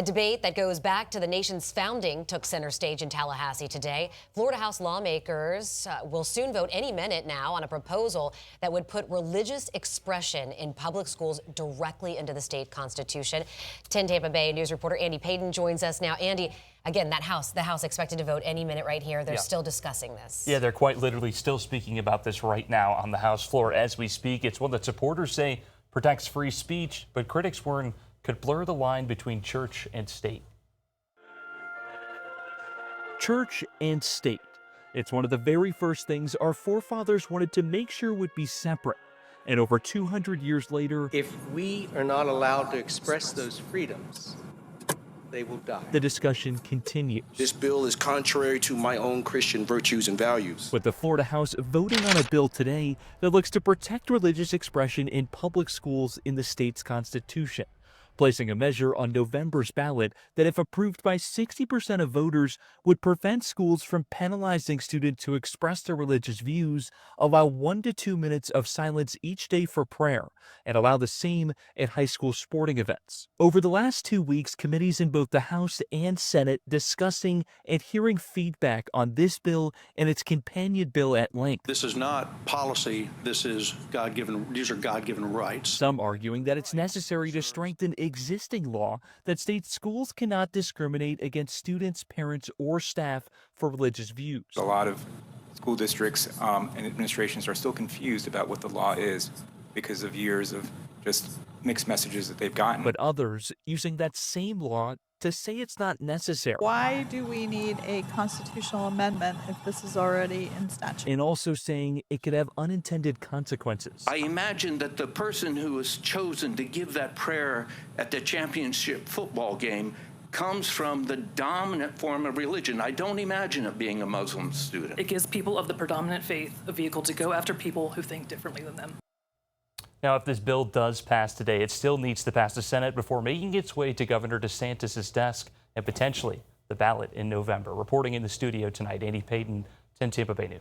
A debate that goes back to the nation's founding took center stage in Tallahassee today. Florida House lawmakers will soon vote any minute now on a proposal that would put religious expression in public schools directly into the state constitution. 10 Tampa Bay News reporter Andy Payton joins us now. Andy, again, the House expected to vote any minute right here. They're still discussing this. Yeah, they're quite literally still speaking about this right now on the House floor as we speak. It's one that supporters say protects free speech, but critics warn could blur the line between church and state. Church and state. It's one of the very first things our forefathers wanted to make sure would be separate. And over 200 years later, if we are not allowed to express those freedoms, they will die. The discussion continues. This bill is contrary to my own Christian virtues and values. With the Florida House voting on a bill today that looks to protect religious expression in public schools in the state's constitution, placing a measure on November's ballot that, if approved by 60% of voters, would prevent schools from penalizing students who express their religious views, allow 1 to 2 minutes of silence each day for prayer, and allow the same at high school sporting events. Over the last 2 weeks, committees in both the House and Senate discussing and hearing feedback on this bill and its companion bill at length. This is not policy. This is God-given. These are God-given rights. Some arguing that it's necessary to strengthen existing law that states schools cannot discriminate against students, parents, or staff for religious views. A lot of school districts and administrations are still confused about what the law is because of years of just mixed messages that they've gotten. But others using that same law to say it's not necessary. Why do we need a constitutional amendment if this is already in statute? And also saying it could have unintended consequences. I imagine that the person who was chosen to give that prayer at the championship football game comes from the dominant form of religion. I don't imagine it being a Muslim student. It gives people of the predominant faith a vehicle to go after people who think differently than them. Now, if this bill does pass today, it still needs to pass the Senate before making its way to Governor DeSantis' desk and potentially the ballot in November. Reporting in the studio tonight, Andy Payton, 10 Tampa Bay News.